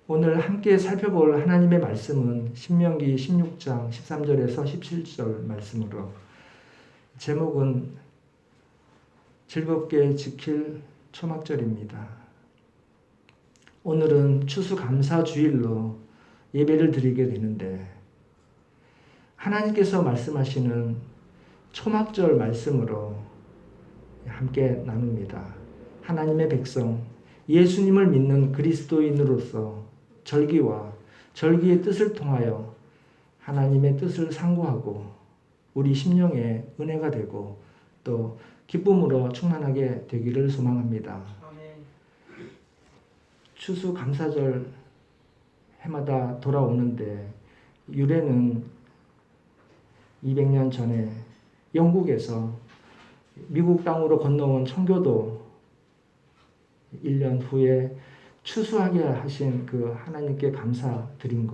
오늘 함께 살펴볼 하나님의 말씀은 신명기 16장 13절에서 17절 말씀으로, 제목은 즐겁게 지킬 초막절입니다. 오늘은 추수감사주일로 예배를 드리게 되는데, 하나님께서 말씀하시는 초막절 말씀으로 함께 나눕니다. 하나님의 백성, 예수님을 믿는 그리스도인으로서 절기와 절기의 뜻을 통하여 하나님의 뜻을 상고하고 우리 심령에 은혜가 되고 또 기쁨으로 충만하게 되기를 소망합니다. 추수감사절 해마다 돌아오는데, 유래는 200년 전에 영국에서 미국 땅으로 건너온 청교도 1년 후에 추수하게 하신 그 하나님께 감사드린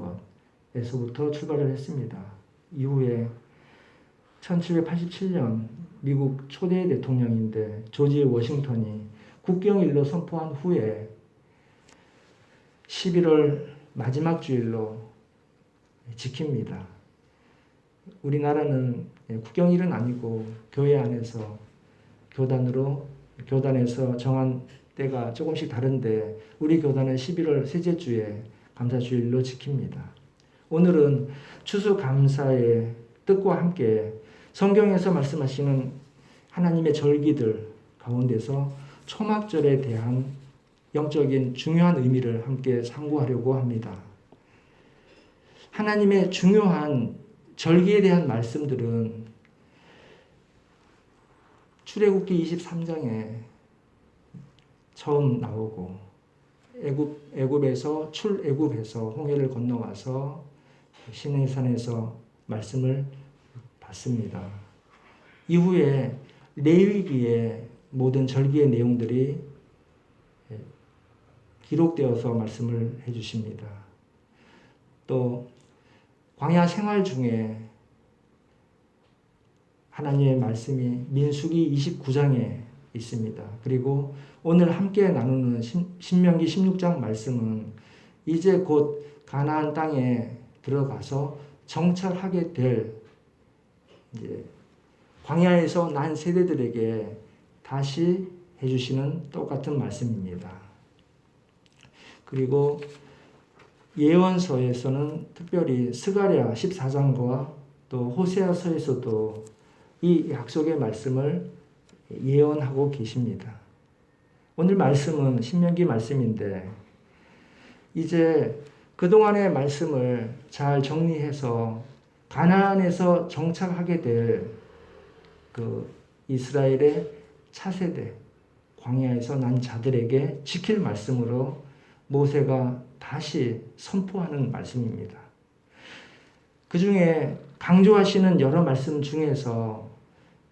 것에서부터 출발을 했습니다. 이후에 1787년 미국 초대 대통령인데 조지 워싱턴이 국경일로 선포한 후에 11월 마지막 주일로 지킵니다. 우리나라는 국경일은 아니고 교회 안에서 교단에서 정한 때가 조금씩 다른데, 우리 교단은 11월 셋째 주에 감사주일로 지킵니다. 오늘은 추수감사의 뜻과 함께 성경에서 말씀하시는 하나님의 절기들 가운데서 초막절에 대한 영적인 중요한 의미를 함께 상고하려고 합니다. 하나님의 중요한 절기에 대한 말씀들은 출애굽기 23장에 처음 나오고, 애굽에서 출애굽해서 홍해를 건너와서 시내산에서 말씀을 받습니다. 이후에 레위기의 모든 절기의 내용들이 기록되어서 말씀을 해주십니다. 또 광야 생활 중에 하나님의 말씀이 민수기 29장에 있습니다. 그리고 오늘 함께 나누는 신명기 16장 말씀은 이제 곧 가나안 땅에 들어가서 정착하게 될 광야에서 난 세대들에게 다시 해주시는 똑같은 말씀입니다. 그리고 예언서에서는 특별히 스가랴 14장과 또 호세아서에서도 이 약속의 말씀을 예언하고 계십니다. 오늘 말씀은 신명기 말씀인데, 이제 그동안의 말씀을 잘 정리해서 가나안에서 정착하게 될 그 이스라엘의 차세대, 광야에서 난 자들에게 지킬 말씀으로 모세가 다시 선포하는 말씀입니다. 그 중에 강조하시는 여러 말씀 중에서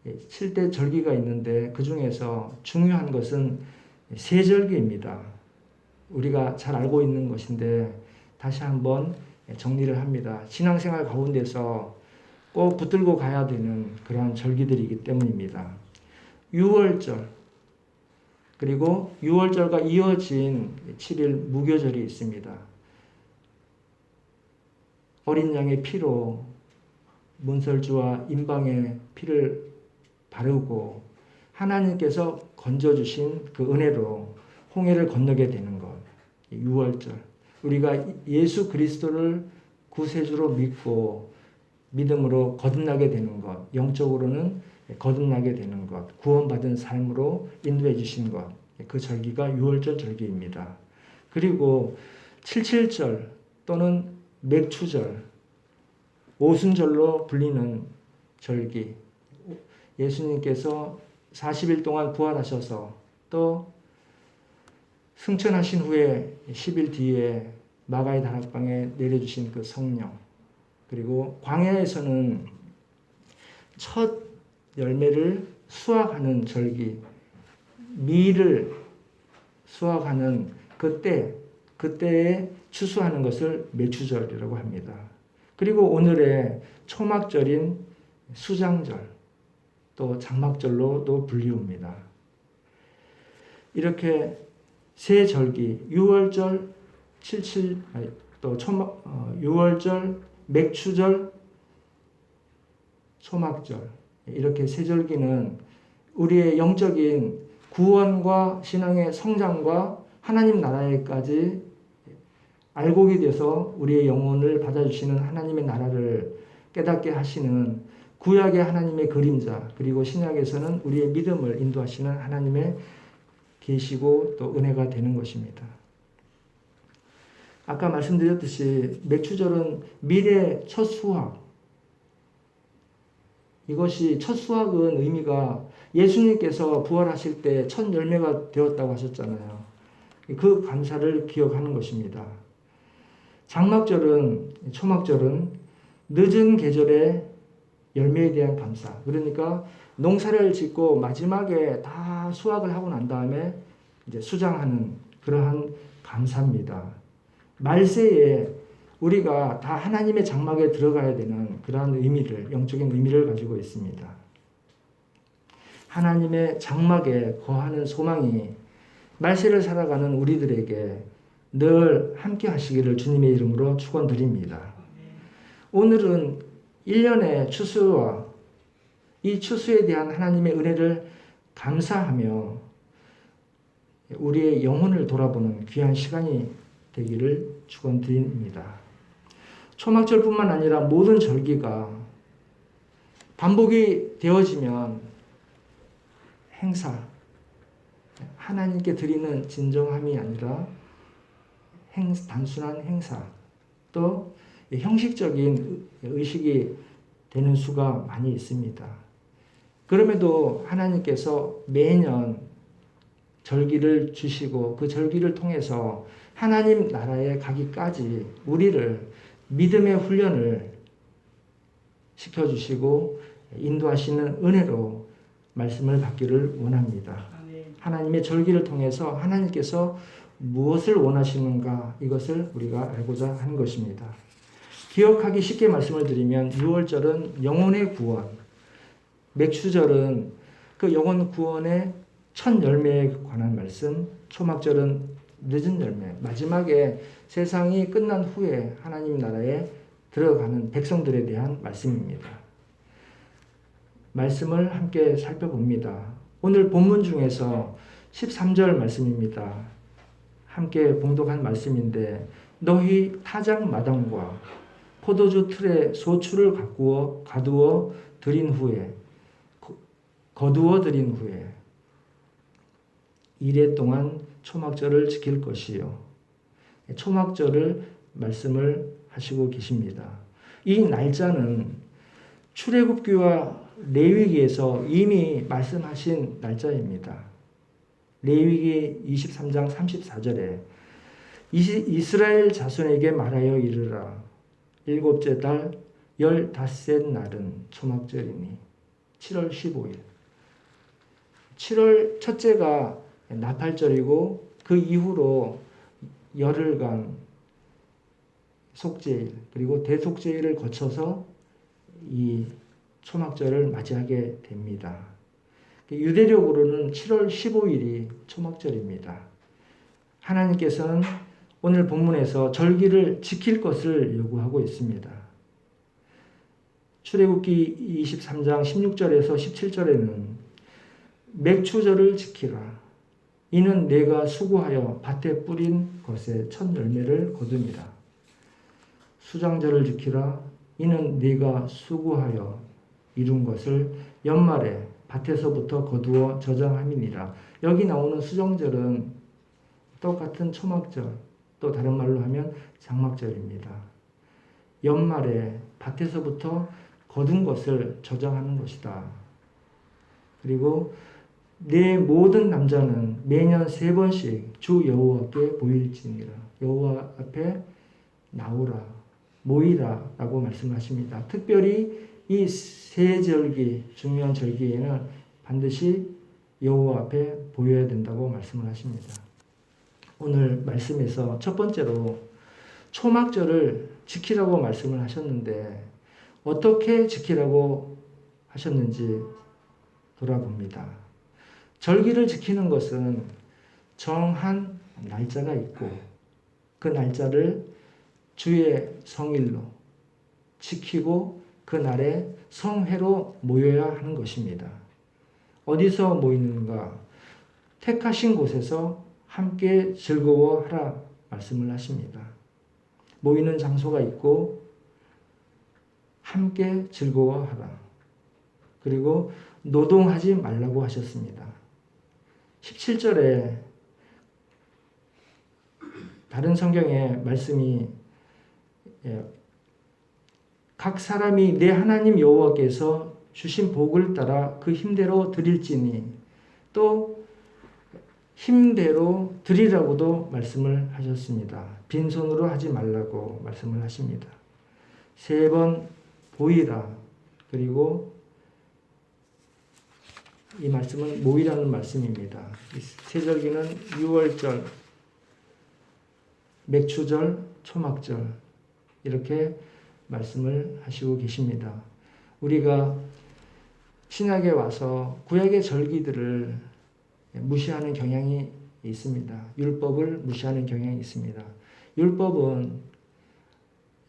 7대 절기가 있는데, 그 중에서 중요한 것은 세절기입니다. 우리가 잘 알고 있는 것인데 다시 한번 정리를 합니다. 신앙생활 가운데서 꼭 붙들고 가야 되는 그러한 절기들이기 때문입니다. 유월절, 그리고 유월절과 이어진 7일 무교절이 있습니다. 어린 양의 피로 문설주와 임방의 피를 바르고 하나님께서 건져주신 그 은혜로 홍해를 건너게 되는 것, 유월절. 우리가 예수 그리스도를 구세주로 믿고 믿음으로 거듭나게 되는 것, 영적으로는 거듭나게 되는 것, 구원받은 삶으로 인도해 주신 것, 그 절기가 유월절 절기입니다. 그리고 77절 또는 맥추절, 오순절로 불리는 절기, 예수님께서 40일 동안 부활하셔서 또 승천하신 후에 10일 뒤에 마가의 다락방에 내려주신 그 성령, 그리고 광야에서는 첫 열매를 수확하는 절기, 밀을 수확하는 그때에 추수하는 것을 매추절이라고 합니다. 그리고 오늘의 초막절인 수장절, 또 장막절로도 불리웁니다. 이렇게 세 절기, 유월절, 또 6월절, 맥추절, 초막절, 이렇게 세 절기는 우리의 영적인 구원과 신앙의 성장과 하나님 나라에까지 알곡이 돼서 우리의 영혼을 받아주시는 하나님의 나라를 깨닫게 하시는 구약의 하나님의 그림자, 그리고 신약에서는 우리의 믿음을 인도하시는 하나님의 계시고 또 은혜가 되는 것입니다. 아까 말씀드렸듯이 맥추절은 미래 첫 수확, 이것이 첫 수확은 의미가 예수님께서 부활하실 때 첫 열매가 되었다고 하셨잖아요. 그 감사를 기억하는 것입니다. 장막절은, 초막절은 늦은 계절의 열매에 대한 감사. 그러니까 농사를 짓고 마지막에 다 수확을 하고 난 다음에 이제 수장하는 그러한 감사입니다. 말세에 우리가 다 하나님의 장막에 들어가야 되는 그러한 의미를, 영적인 의미를 가지고 있습니다. 하나님의 장막에 거하는 소망이 말세를 살아가는 우리들에게 늘 함께 하시기를 주님의 이름으로 축원드립니다. 오늘은 1년의 추수와 이 추수에 대한 하나님의 은혜를 감사하며 우리의 영혼을 돌아보는 귀한 시간이 되기를 축원드립니다. 초막절뿐만 아니라 모든 절기가 반복이 되어지면 행사, 하나님께 드리는 진정함이 아니라 단순한 행사, 또 형식적인 의식이 되는 수가 많이 있습니다. 그럼에도 하나님께서 매년 절기를 주시고 그 절기를 통해서 하나님 나라에 가기까지 우리를 믿음의 훈련을 시켜주시고 인도하시는 은혜로 말씀을 받기를 원합니다. 하나님의 절기를 통해서 하나님께서 무엇을 원하시는가, 이것을 우리가 알고자 하는 것입니다. 기억하기 쉽게 말씀을 드리면 6월절은 영혼의 구원, 맥추절은 그 영혼 구원의 첫 열매에 관한 말씀, 초막절은 늦은 열매, 마지막에 세상이 끝난 후에 하나님 나라에 들어가는 백성들에 대한 말씀입니다. 말씀을 함께 살펴봅니다. 오늘 본문 중에서 13절 말씀입니다. 함께 봉독한 말씀인데, 너희 타작 마당과 포도주 틀에 소출을 거두어 드린 후에 이래 동안 초막절을 지킬 것이요. 초막절을 말씀을 하시고 계십니다. 이 날짜는 출애굽기와 레위기에서 이미 말씀하신 날짜입니다. 레위기 23장 34절에 이스라엘 자손에게 말하여 이르라. 일곱째 달 15셋 날은 초막절이니 7월 15일. 7월 첫째가 나팔절이고 그 이후로 열흘간 속죄일 그리고 대속죄일을 거쳐서 이 초막절을 맞이하게 됩니다. 유대력으로는 7월 15일이 초막절입니다. 하나님께서는 오늘 본문에서 절기를 지킬 것을 요구하고 있습니다. 출애굽기 23장 16절에서 17절에는 맥추절을 지키라. 이는 내가 수고하여 밭에 뿌린 것의 첫 열매를 거두니라. 수장절을 지키라. 이는 네가 수고하여 이룬 것을 연말에 밭에서부터 거두어 저장함이니라. 여기 나오는 수정절은 똑같은 초막절, 또 다른 말로 하면 장막절입니다. 연말에 밭에서부터 거둔 것을 저장하는 것이다. 그리고 내 모든 남자는 매년 3번씩 주 여호와께 보일지니라. 여호와 앞에 나오라, 모이라 라고 말씀하십니다. 특별히 이 세 절기, 중요한 절기에는 반드시 여호와 앞에 보여야 된다고 말씀을 하십니다. 오늘 말씀에서 첫 번째로 초막절을 지키라고 말씀을 하셨는데 어떻게 지키라고 하셨는지 돌아봅니다. 절기를 지키는 것은 정한 날짜가 있고 그 날짜를 주의 성일로 지키고 그 날에 성회로 모여야 하는 것입니다. 어디서 모이는가? 택하신 곳에서 함께 즐거워하라 말씀을 하십니다. 모이는 장소가 있고 함께 즐거워하라. 그리고 노동하지 말라고 하셨습니다. 17절에 다른 성경에 말씀이 각 사람이 내 하나님 여호와께서 주신 복을 따라 그 힘대로 드릴지니 또 힘대로 드리라고도 말씀을 하셨습니다. 빈손으로 하지 말라고 말씀을 하십니다. 3번 보이라. 그리고 이 말씀은 모이라는 말씀입니다. 세절기는 6월절, 맥추절, 초막절 이렇게 말씀을 하시고 계십니다. 우리가 신약에 와서 구약의 절기들을 무시하는 경향이 있습니다. 율법을 무시하는 경향이 있습니다. 율법은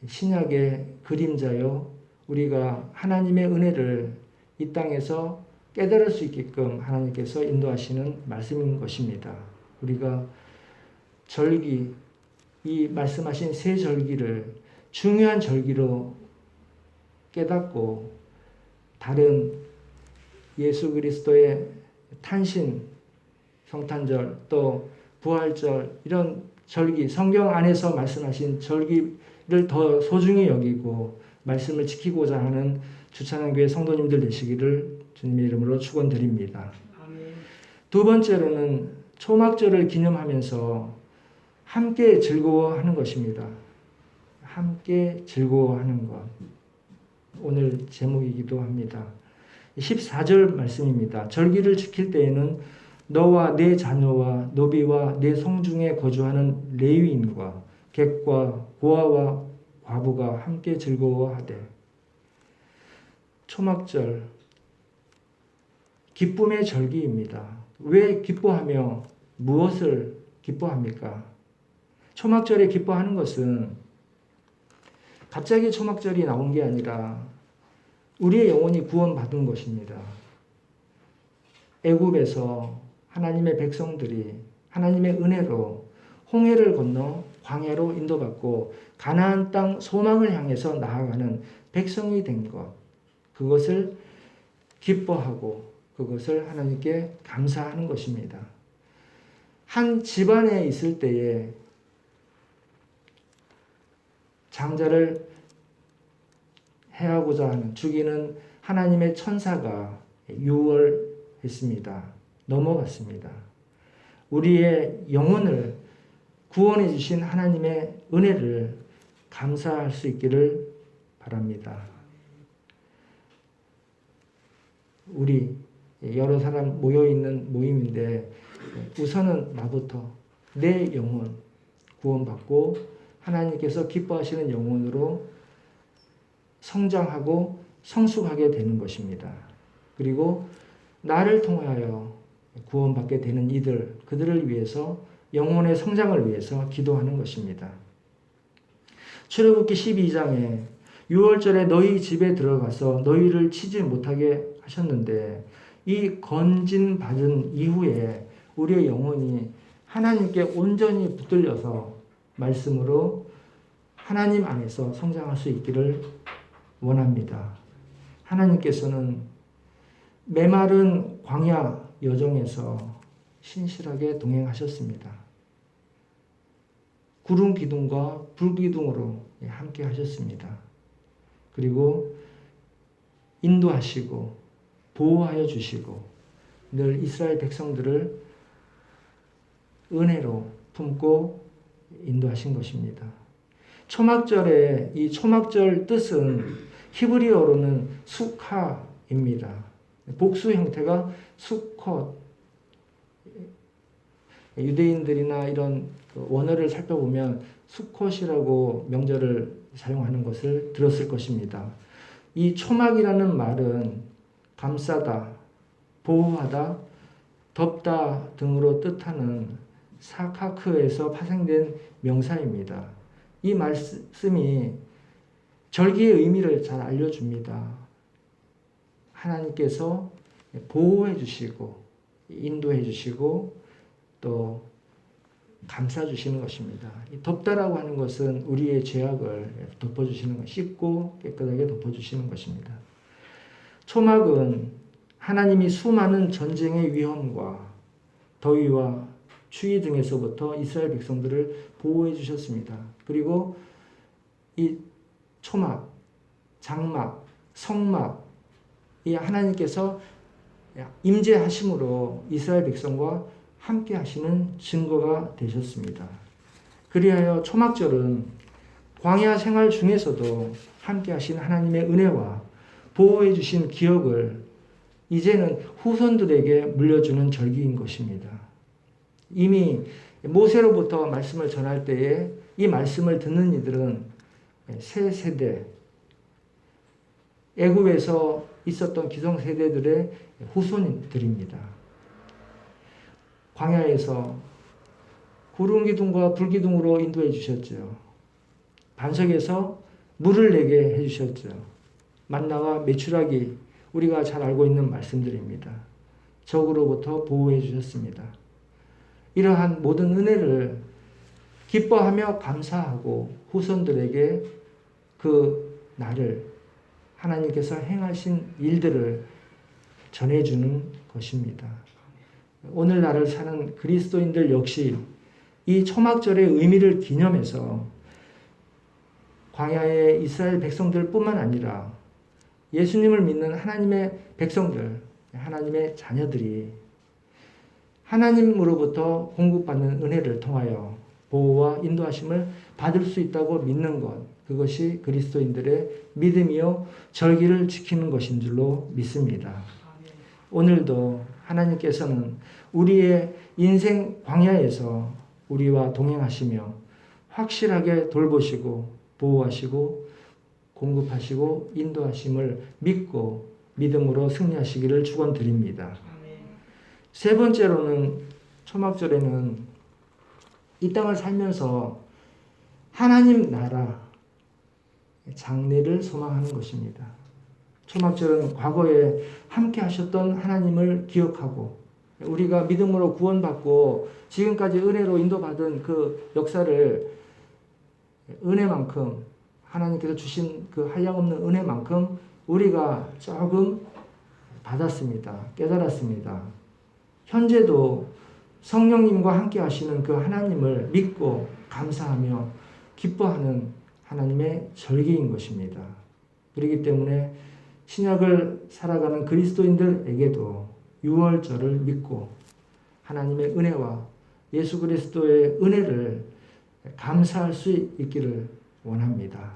신약의 그림자요. 우리가 하나님의 은혜를 이 땅에서 깨달을 수 있게끔 하나님께서 인도하시는 말씀인 것입니다. 우리가 절기, 이 말씀하신 세 절기를 중요한 절기로 깨닫고 다른 예수 그리스도의 탄신, 성탄절, 또 부활절 이런 절기, 성경 안에서 말씀하신 절기를 더 소중히 여기고 말씀을 지키고자 하는 주찬양교회 성도님들 되시기를 주님의 이름으로 축원드립니다. 두 번째로는 초막절을 기념하면서 함께 즐거워하는 것입니다. 함께 즐거워하는 것. 오늘 제목이기도 합니다. 14절 말씀입니다. 절기를 지킬 때에는 너와 내 자녀와 노비와 내 성중에 거주하는 레위인과 객과 고아와 과부가 함께 즐거워하되. 초막절 기쁨의 절기입니다. 왜 기뻐하며 무엇을 기뻐합니까? 초막절에 기뻐하는 것은 갑자기 초막절이 나온 게 아니라 우리의 영혼이 구원받은 것입니다. 애굽에서 하나님의 백성들이 하나님의 은혜로 홍해를 건너 광야로 인도받고 가나안 땅 소망을 향해서 나아가는 백성이 된 것, 그것을 기뻐하고 그것을 하나님께 감사하는 것입니다. 한 집안에 있을 때에 장자를 해하고자 하는 죽이는 하나님의 천사가 유월했습니다. 넘어갔습니다. 우리의 영혼을 구원해 주신 하나님의 은혜를 감사할 수 있기를 바랍니다. 우리 여러 사람 모여있는 모임인데 우선은 나부터 내 영혼 구원받고 하나님께서 기뻐하시는 영혼으로 성장하고 성숙하게 되는 것입니다. 그리고 나를 통하여 구원받게 되는 그들을 위해서 영혼의 성장을 위해서 기도하는 것입니다. 출애굽기 12장에 6월절에 너희 집에 들어가서 너희를 치지 못하게 하셨는데 이 건진 받은 이후에 우리의 영혼이 하나님께 온전히 붙들려서 말씀으로 하나님 안에서 성장할 수 있기를 원합니다. 하나님께서는 메마른 광야 여정에서 신실하게 동행하셨습니다. 구름 기둥과 불 기둥으로 함께 하셨습니다. 그리고 인도하시고 보호하여 주시고 늘 이스라엘 백성들을 은혜로 품고 인도하신 것입니다. 초막절의 이 초막절 뜻은 히브리어로는 수카입니다. 복수 형태가 수컷. 유대인들이나 이런 원어를 살펴보면 수컷이라고 명절을 사용하는 것을 들었을 것입니다. 이 초막이라는 말은 감싸다, 보호하다, 덮다 등으로 뜻하는 사카크에서 파생된 명사입니다. 이 말씀이 절기의 의미를 잘 알려줍니다. 하나님께서 보호해 주시고 인도해 주시고 또 감싸 주시는 것입니다. 덮다라고 하는 것은 우리의 죄악을 덮어주시는 것, 씻고 깨끗하게 덮어주시는 것입니다. 초막은 하나님이 수많은 전쟁의 위험과 더위와 추위 등에서부터 이스라엘 백성들을 보호해 주셨습니다. 그리고 이 초막, 장막, 성막, 이 하나님께서 임재하심으로 이스라엘 백성과 함께 하시는 증거가 되셨습니다. 그리하여 초막절은 광야 생활 중에서도 함께 하신 하나님의 은혜와 보호해 주신 기억을 이제는 후손들에게 물려주는 절기인 것입니다. 이미 모세로부터 말씀을 전할 때에 이 말씀을 듣는 이들은 새 세대, 애굽에서 있었던 기성세대들의 후손들입니다. 광야에서 구름기둥과 불기둥으로 인도해 주셨죠. 반석에서 물을 내게 해주셨죠. 만나와 메추라기, 우리가 잘 알고 있는 말씀들입니다. 적으로부터 보호해 주셨습니다. 이러한 모든 은혜를 기뻐하며 감사하고 후손들에게 그 날을 하나님께서 행하신 일들을 전해주는 것입니다. 오늘날을 사는 그리스도인들 역시 이 초막절의 의미를 기념해서 광야의 이스라엘 백성들뿐만 아니라 예수님을 믿는 하나님의 백성들, 하나님의 자녀들이 하나님으로부터 공급받는 은혜를 통하여 보호와 인도하심을 받을 수 있다고 믿는 것, 그것이 그리스도인들의 믿음이요 절기를 지키는 것인 줄로 믿습니다. 오늘도 하나님께서는 우리의 인생 광야에서 우리와 동행하시며 확실하게 돌보시고 보호하시고 공급하시고 인도하심을 믿고 믿음으로 승리하시기를 축원드립니다. 세 번째로는 초막절에는 이 땅을 살면서 하나님 나라 장래를 소망하는 것입니다. 초막절은 과거에 함께 하셨던 하나님을 기억하고 우리가 믿음으로 구원받고 지금까지 은혜로 인도받은 그 역사를 은혜만큼 하나님께서 주신 그 한량없는 은혜만큼 우리가 조금 받았습니다. 깨달았습니다. 현재도 성령님과 함께 하시는 그 하나님을 믿고 감사하며 기뻐하는 하나님의 절기인 것입니다. 그렇기 때문에 신약을 살아가는 그리스도인들에게도 유월절을 믿고 하나님의 은혜와 예수 그리스도의 은혜를 감사할 수 있기를 원합니다.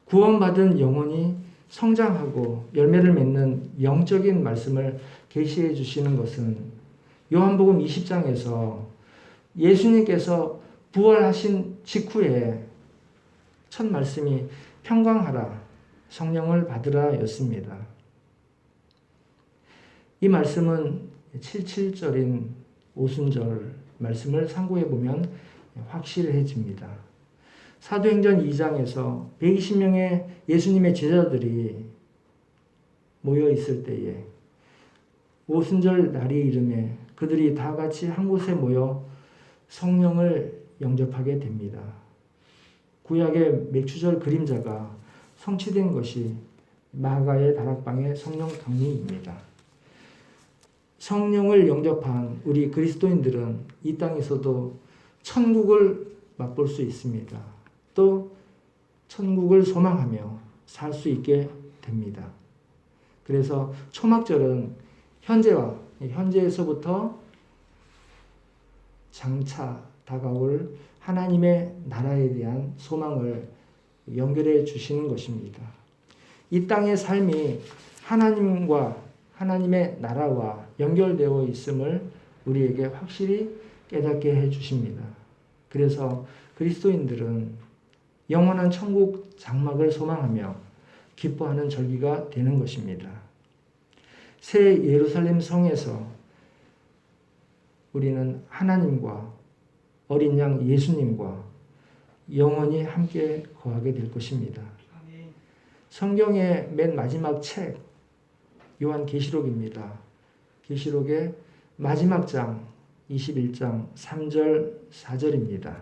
구원받은 영혼이 성장하고 열매를 맺는 영적인 말씀을 계시해 주시는 것은 요한복음 20장에서 예수님께서 부활하신 직후에 첫 말씀이 평강하라 성령을 받으라 였습니다. 이 말씀은 77절인 오순절 말씀을 상고해 보면 확실해집니다. 사도행전 2장에서 120명의 예수님의 제자들이 모여 있을 때에 오순절 날이 이름에 그들이 다 같이 한 곳에 모여 성령을 영접하게 됩니다. 구약의 맥추절 그림자가 성취된 것이 마가의 다락방의 성령 강림입니다. 성령을 영접한 우리 그리스도인들은 이 땅에서도 천국을 맛볼 수 있습니다. 또 천국을 소망하며 살 수 있게 됩니다. 그래서 초막절은 현재에서부터 장차 다가올 하나님의 나라에 대한 소망을 연결해 주시는 것입니다. 이 땅의 삶이 하나님과 하나님의 나라와 연결되어 있음을 우리에게 확실히 깨닫게 해 주십니다. 그래서 그리스도인들은 영원한 천국 장막을 소망하며 기뻐하는 절기가 되는 것입니다. 새 예루살렘 성에서 우리는 하나님과 어린 양 예수님과 영원히 함께 거하게 될 것입니다. 성경의 맨 마지막 책 요한계시록입니다. 계시록의 마지막 장 21장 3절 4절입니다.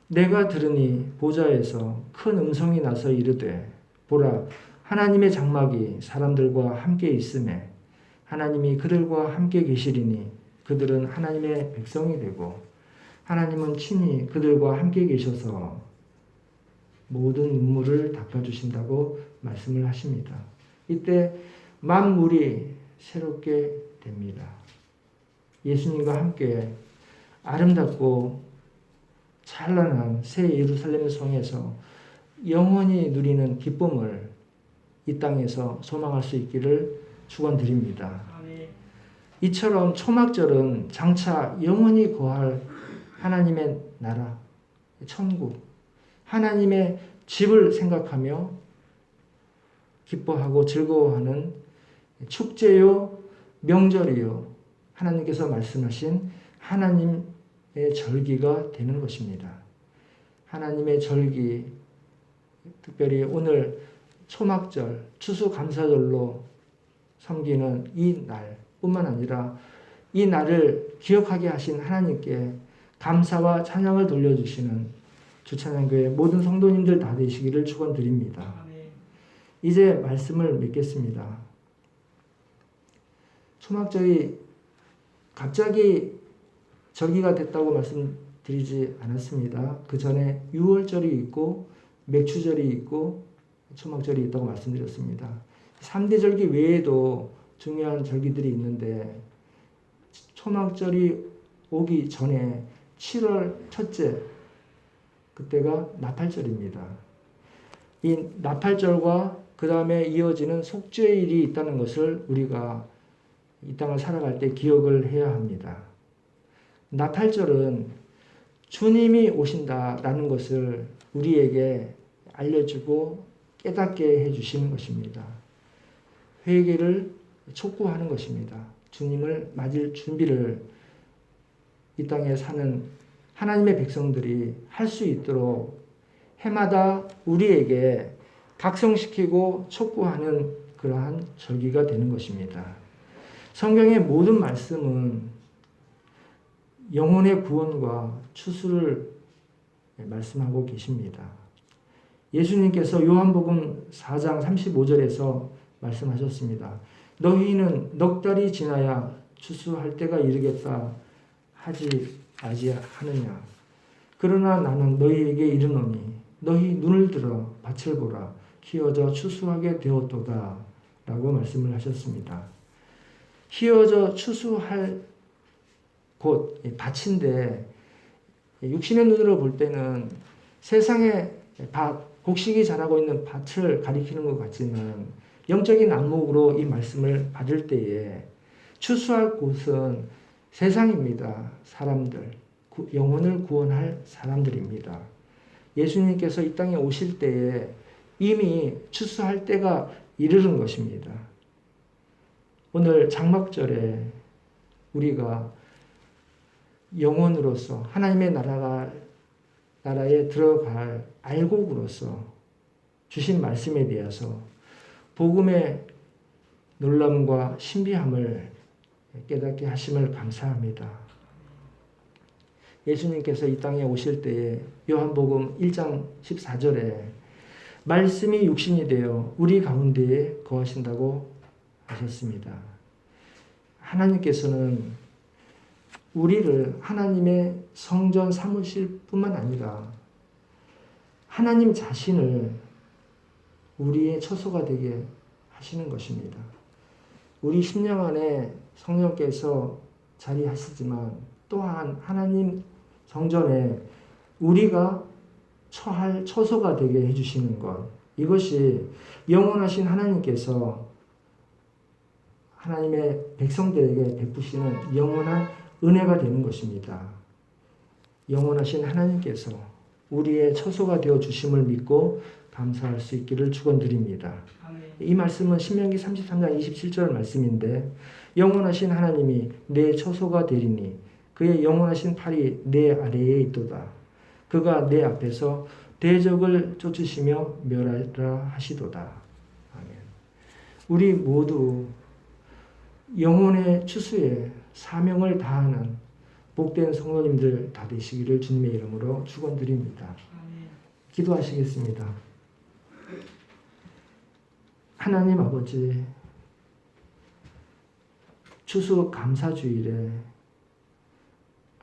내가 들으니 보좌에서 큰 음성이 나서 이르되 보라 하나님의 장막이 사람들과 함께 있음에 하나님이 그들과 함께 계시리니 그들은 하나님의 백성이 되고 하나님은 친히 그들과 함께 계셔서 모든 눈물을 닦아주신다고 말씀을 하십니다. 이때 만물이 새롭게 됩니다. 예수님과 함께 아름답고 찬란한 새 예루살렘 성에서 영원히 누리는 기쁨을 이 땅에서 소망할 수 있기를 축원드립니다. 이처럼 초막절은 장차 영원히 거할 하나님의 나라, 천국, 하나님의 집을 생각하며 기뻐하고 즐거워하는 축제요, 명절이요, 하나님께서 말씀하신 하나님의 절기가 되는 것입니다. 하나님의 절기, 특별히 오늘 초막절, 추수감사절로 섬기는 이 날뿐만 아니라 이 날을 기억하게 하신 하나님께 감사와 찬양을 돌려주시는 주찬양교회 모든 성도님들 다 되시기를 축원드립니다. 이제 말씀을 맺겠습니다. 초막절이 갑자기 절기가 됐다고 말씀드리지 않았습니다. 그 전에 유월절이 있고 맥추절이 있고 초막절이 있다고 말씀드렸습니다. 3대 절기 외에도 중요한 절기들이 있는데 초막절이 오기 전에 7월 첫째 그때가 나팔절입니다. 이 나팔절과 그 다음에 이어지는 속죄일이 있다는 것을 우리가 이 땅을 살아갈 때 기억을 해야 합니다. 나팔절은 주님이 오신다라는 것을 우리에게 알려주고 깨닫게 해주시는 것입니다. 회개를 촉구하는 것입니다. 주님을 맞을 준비를 이 땅에 사는 하나님의 백성들이 할 수 있도록 해마다 우리에게 각성시키고 촉구하는 그러한 절기가 되는 것입니다. 성경의 모든 말씀은 영혼의 구원과 추수를 말씀하고 계십니다. 예수님께서 요한복음 4장 35절에서 말씀하셨습니다. 너희는 넉 달이 지나야 추수할 때가 이르겠다 하지 아니하느냐. 그러나 나는 너희에게 이르노니 너희 눈을 들어 밭을 보라. 키워져 추수하게 되었도다 라고 말씀을 하셨습니다. 키워져 추수할 곳, 밭인데 육신의 눈으로 볼 때는 세상에 곡식이 자라고 있는 밭을 가리키는 것 같지만 영적인 안목으로 이 말씀을 받을 때에 추수할 곳은 세상입니다. 사람들, 영혼을 구원할 사람들입니다. 예수님께서 이 땅에 오실 때에 이미 추수할 때가 이르는 것입니다. 오늘 장막절에 우리가 영혼으로서 하나님의 나라에 들어갈 알곡으로서 주신 말씀에 대해서 복음의 놀람과 신비함을 깨닫게 하심을 감사합니다. 예수님께서 이 땅에 오실 때에 요한복음 1장 14절에 말씀이 육신이 되어 우리 가운데에 거하신다고 하셨습니다. 하나님께서는 우리를 하나님의 성전 삼으실 뿐만 아니라 하나님 자신을 우리의 처소가 되게 하시는 것입니다. 우리 심령 안에 성령께서 자리하시지만 또한 하나님 성전에 우리가 처할 처소가 되게 해주시는 것, 이것이 영원하신 하나님께서 하나님의 백성들에게 베푸시는 영원한 은혜가 되는 것입니다. 영원하신 하나님께서 우리의 처소가 되어 주심을 믿고 감사할 수 있기를 축원드립니다. 이 말씀은 신명기 33장 27절 말씀인데 영원하신 하나님이 내 처소가 되리니 그의 영원하신 팔이 내 아래에 있도다. 그가 내 앞에서 대적을 쫓으시며 멸하라 하시도다. 아멘. 우리 모두 영혼의 추수에 사명을 다하는 복된 성도님들 다 되시기를 주님의 이름으로 축원드립니다. 기도하시겠습니다. 하나님 아버지, 추수 감사주일에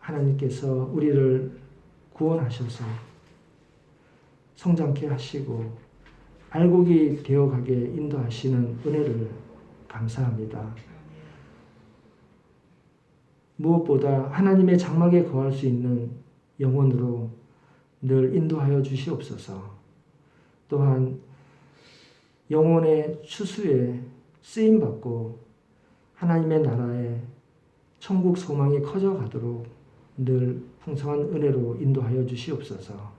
하나님께서 우리를 구원하셔서 성장케 하시고 알곡이 되어가게 인도하시는 은혜를 감사합니다. 무엇보다 하나님의 장막에 거할 수 있는 영혼으로 늘 인도하여 주시옵소서. 또한 영혼의 추수에 쓰임받고 하나님의 나라에 천국 소망이 커져가도록 늘 풍성한 은혜로 인도하여 주시옵소서.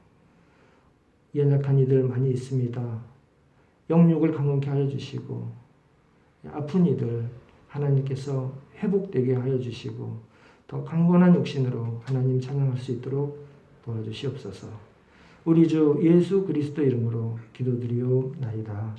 연약한 이들 많이 있습니다. 영육을 강건케 하여 주시고 아픈 이들 하나님께서 회복되게 하여 주시고 더 강건한 육신으로 하나님 찬양할 수 있도록 도와주시옵소서. 우리 주 예수 그리스도 이름으로 기도드리옵나이다.